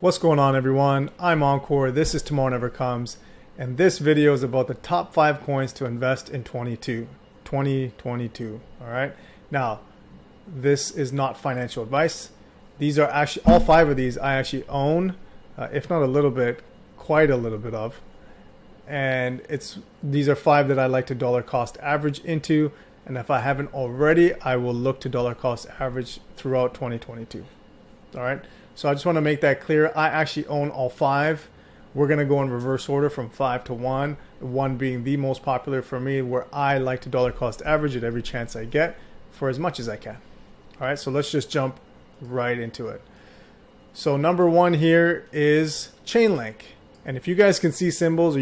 What's going on, everyone? I'm Encore. This is Tomorrow Never Comes, and this video is about the top 5 coins to invest in 2022. All right. Now, this is not financial advice. These are actually all 5 of these I actually own, if not a little bit, quite a little bit of. And these are 5 that I like to dollar cost average into, and if I haven't already, I will look to dollar cost average throughout 2022. All right. So I just want to make that clear. I actually own all 5. We're going to go in reverse order from 5 to 1. 1 being the most popular for me, where I like to dollar cost average at every chance I get for as much as I can. All right, so let's just jump right into it. So number 1 here is Chainlink. And if you guys can see symbols, or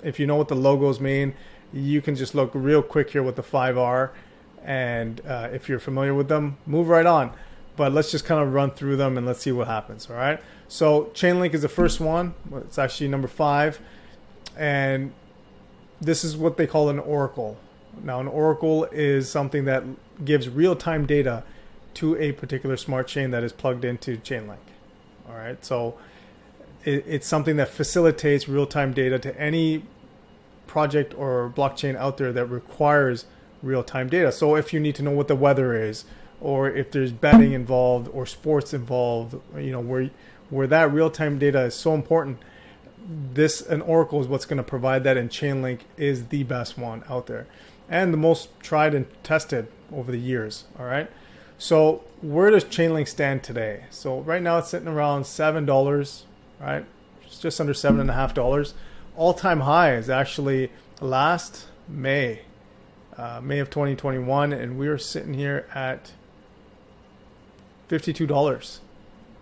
if you know what the logos mean, you can just look real quick here what the 5 are. And if you're familiar with them, move right on. But let's just kind of run through them and let's see what happens. All right. So Chainlink is the first one. It's actually number 5. And this is what they call an oracle. Now, an oracle is something that gives real-time data to a particular smart chain that is plugged into Chainlink. All right. So it's something that facilitates real-time data to any project or blockchain out there that requires real-time data. So if you need to know what the weather is, or if there's betting involved or sports involved, where that real-time data is so important, an oracle is what's going to provide that, and Chainlink is the best one out there and the most tried and tested over the years. All right. So where does Chainlink stand today? So right now it's sitting around $7, right? It's just under $7.50. All-time high is actually last May of 2021, and we were sitting here at $52.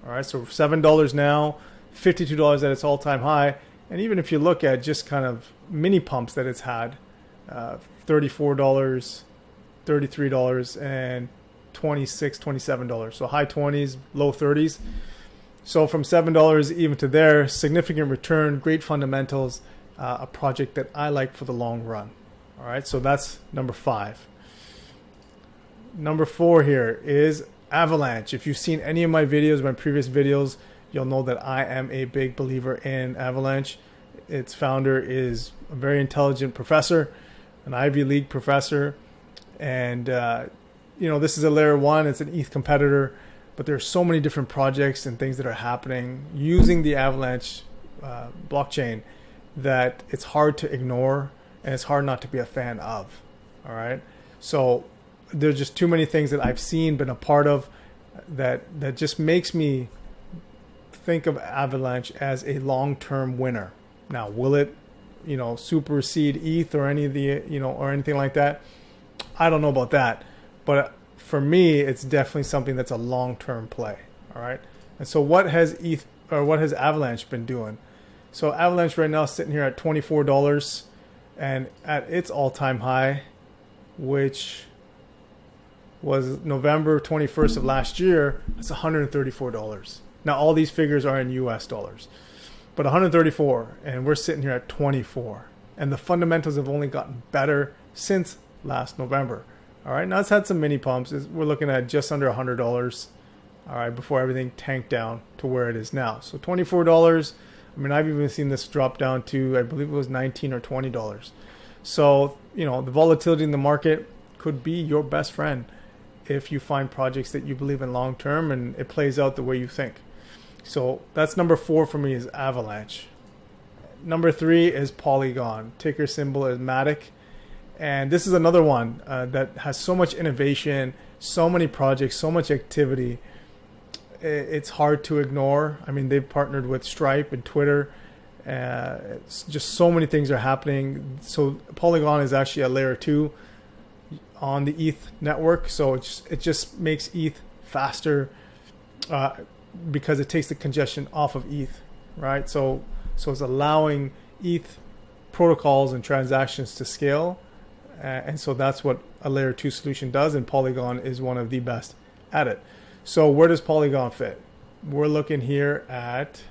All right, so $7 now, $52 at its all-time high. And even if you look at just kind of mini pumps that it's had, $34, $33, and $26, $27. So high 20s, low 30s. So from $7 even to there, significant return, great fundamentals, a project that I like for the long run. All right, so that's number 5. Number 4 here is Avalanche. If you've seen any of my videos, my previous videos, you'll know that I am a big believer in Avalanche. Its founder is a very intelligent professor, an Ivy League professor, and this is a layer 1. It's an ETH competitor, but there are so many different projects and things that are happening using the Avalanche blockchain that it's hard to ignore, and it's hard not to be a fan of. All right, so there's just too many things that I've seen, been a part of, that just makes me think of Avalanche as a long-term winner. Now, will it, supersede ETH or any of the, or anything like that? I don't know about that, but for me, it's definitely something that's a long-term play. All right, and so what has Avalanche been doing? So Avalanche right now is sitting here at $24, and at its all-time high, which was November 21st of last year, that's $134. Now, all these figures are in US dollars, but 134, and we're sitting here at 24. And the fundamentals have only gotten better since last November. All right, now it's had some mini pumps. We're looking at just under $100, all right, before everything tanked down to where it is now. So $24, I mean, I've even seen this drop down to, I believe it was $19 or $20. So, the volatility in the market could be your best friend if you find projects that you believe in long term and it plays out the way you think. So that's number 4 for me, is Avalanche. Number 3 is Polygon. Ticker symbol is Matic. And this is another one that has so much innovation, so many projects, so much activity. It's hard to ignore. I mean, they've partnered with Stripe and Twitter. It's just so many things are happening. So Polygon is actually a layer 2 on the ETH network, so it just makes ETH faster because it takes the congestion off of ETH, right? So it's allowing ETH protocols and transactions to scale, and so that's what a layer 2 solution does, and Polygon is one of the best at it. So where does Polygon fit? We're looking here at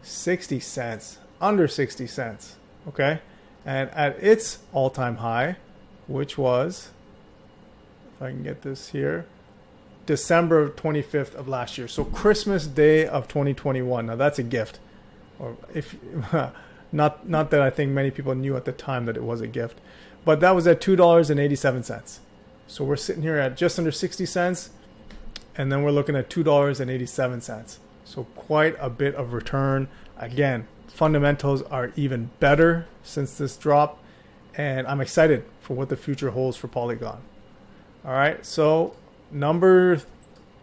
60 cents, under 60 cents, okay? And at its all-time high, which was, if I can get this here, December 25th of last year. So Christmas Day of 2021. Now that's a gift. Or if not that I think many people knew at the time that it was a gift. But that was at $2.87. So we're sitting here at just under 60 cents. And then we're looking at $2.87. So quite a bit of return. Again, fundamentals are even better since this drop. And I'm excited for what the future holds for Polygon. All right, so number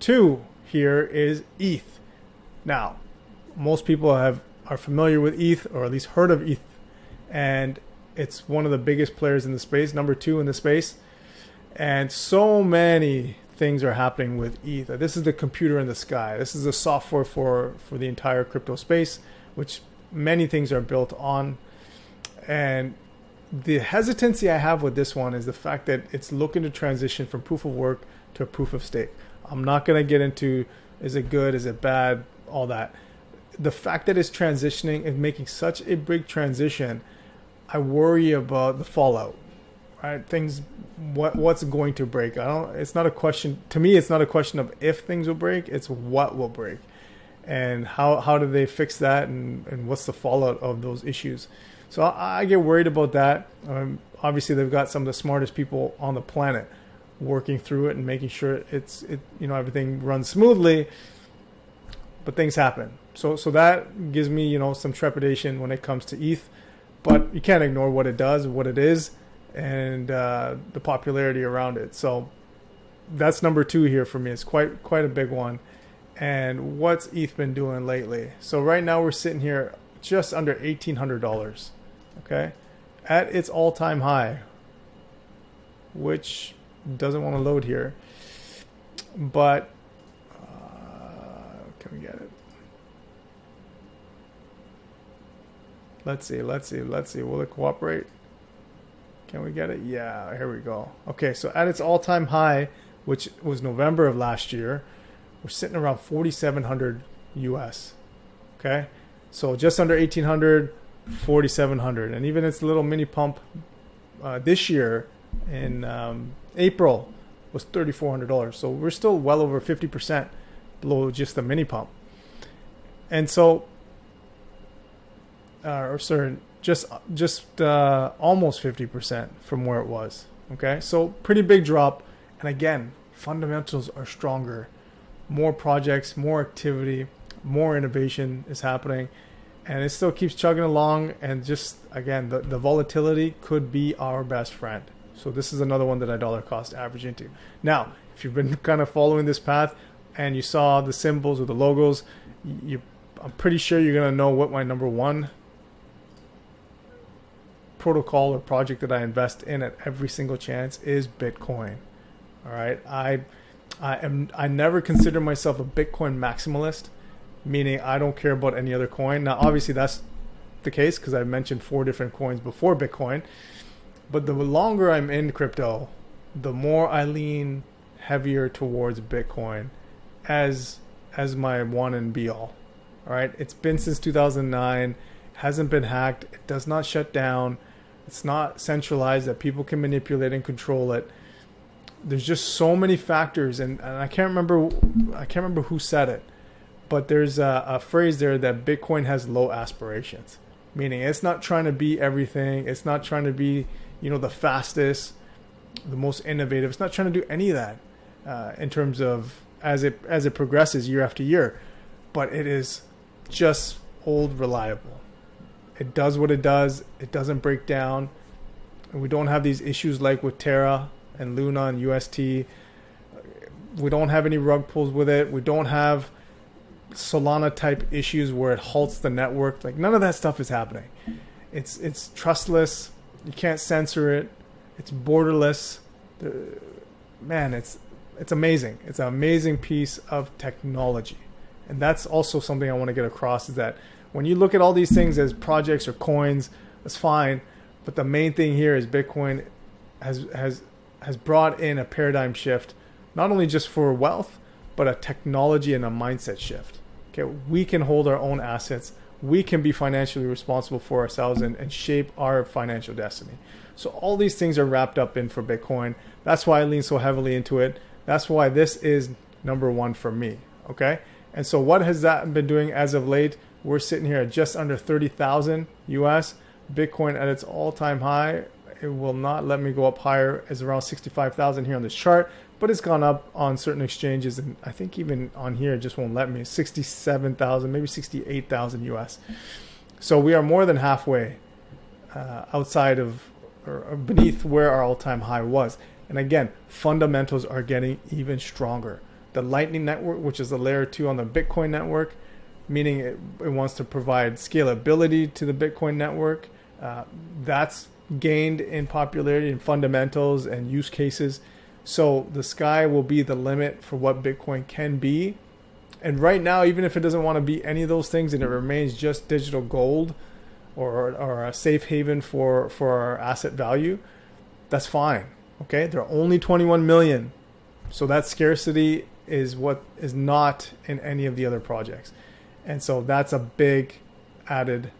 2 here is ETH. Now, most people are familiar with ETH, or at least heard of ETH, and it's one of the biggest players in the space, number 2 in the space. And so many things are happening with ETH. This is the computer in the sky. This is the software for the entire crypto space, which many things are built on. And the hesitancy I have with this one is the fact that it's looking to transition from proof of work to proof of stake. I'm not going to get into is it good, is it bad, all that. The fact that it's transitioning and making such a big transition, I worry about the fallout. Right? Things, what's going to break? It's not a question, to me, it's not a question of if things will break, it's what will break. And how do they fix that, and what's the fallout of those issues? So I get worried about that. Obviously, they've got some of the smartest people on the planet working through it and making sure everything runs smoothly. But things happen. So that gives me some trepidation when it comes to ETH. But you can't ignore what it does, what it is, and the popularity around it. So that's number 2 here for me. It's quite a big one. And what's ETH been doing lately? So right now we're sitting here just under $1,800. Okay, at its all-time high, which doesn't want to load here, but can we get it? Let's see. Will it cooperate? Can we get it? Yeah, here we go. Okay, so at its all-time high, which was November of last year, we're sitting around 4,700 US. Okay, so just under 1,800, 4,700, and even its little mini pump this year in April was $3,400. So we're still well over 50% below just the mini pump. And so, just almost 50% from where it was. Okay, so pretty big drop. And again, fundamentals are stronger. More projects, more activity, more innovation is happening. And it still keeps chugging along. And just, again, the volatility could be our best friend. So this is another one that I dollar cost average into. Now, if you've been kind of following this path and you saw the symbols or the logos, I'm pretty sure you're going to know what my number 1 protocol or project that I invest in at every single chance is Bitcoin. All right. I never consider myself a Bitcoin maximalist, meaning I don't care about any other coin. Now, obviously that's the case because I mentioned 4 different coins before Bitcoin. But the longer I'm in crypto, the more I lean heavier towards Bitcoin as my one and be all. All right. It's been since 2009, hasn't been hacked. It does not shut down. It's not centralized that people can manipulate and control it. There's just so many factors, and I can't remember who said it, but there's a phrase there that Bitcoin has low aspirations, meaning it's not trying to be everything. It's not trying to be, the fastest, the most innovative. It's not trying to do any of that in terms of as it progresses year after year, but it is just old reliable. It does what it does. It doesn't break down. And we don't have these issues like with Terra and Luna and UST. We don't have any rug pulls with it. We don't have Solana type issues where it halts the network. Like, none of that stuff is happening. It's trustless. You can't censor it. It's borderless. Man, it's amazing. It's an amazing piece of technology. And that's also something I want to get across, is that when you look at all these things as projects or coins, that's fine. But the main thing here is Bitcoin has brought in a paradigm shift, not only just for wealth, but a technology and a mindset shift. Okay, we can hold our own assets. We can be financially responsible for ourselves and shape our financial destiny. So all these things are wrapped up in for Bitcoin. That's why I lean so heavily into it. That's why this is number one for me. Okay. And so what has that been doing as of late? We're sitting here at just under 30,000 US. Bitcoin at its all-time high. It will not let me go up higher, is around 65,000 here on this chart, but it's gone up on certain exchanges, and I think even on here it just won't let me. 67,000, maybe 68,000 US. So we are more than halfway outside of or beneath where our all-time high was. And again, fundamentals are getting even stronger. The Lightning Network, which is the layer 2 on the Bitcoin network, meaning it wants to provide scalability to the Bitcoin network, that's gained in popularity and fundamentals and use cases. So the sky will be the limit for what Bitcoin can be. And right now, even if it doesn't want to be any of those things and it remains just digital gold or a safe haven for our asset value, that's fine. Okay, there are only 21 million. So that scarcity is what is not in any of the other projects. And so that's a big added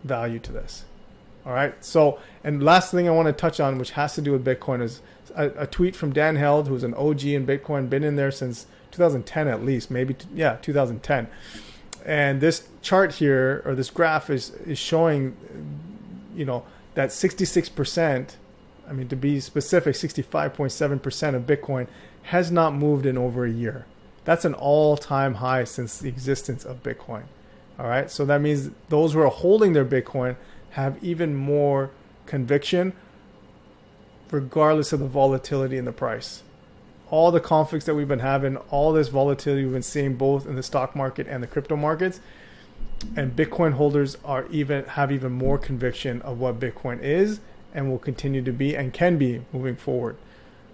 value to this. All right. So, and last thing I want to touch on, which has to do with Bitcoin, is a tweet from Dan Held, who's an OG in Bitcoin, been in there since 2010 at least, maybe, 2010. And this chart here, or this graph is showing, that 66%, I mean, to be specific, 65.7% of Bitcoin has not moved in over a year. That's an all-time high since the existence of Bitcoin. All right. So that means those who are holding their Bitcoin have even more conviction regardless of the volatility in the price. All the conflicts that we've been having, all this volatility we've been seeing both in the stock market and the crypto markets, and Bitcoin holders have even more conviction of what Bitcoin is and will continue to be and can be moving forward.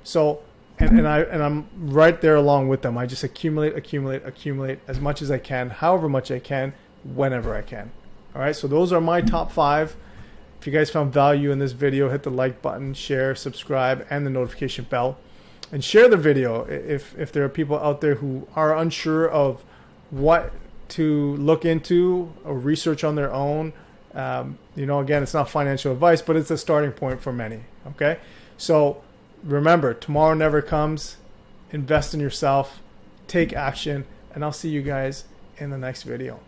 So, and I'm right there along with them. I just accumulate as much as I can, however much I can, whenever I can. All right, so those are my top 5. If you guys found value in this video, hit the like button, share, subscribe, and the notification bell. And share the video if there are people out there who are unsure of what to look into or research on their own. Again, it's not financial advice, but it's a starting point for many. Okay, so remember, tomorrow never comes. Invest in yourself, take action, and I'll see you guys in the next video.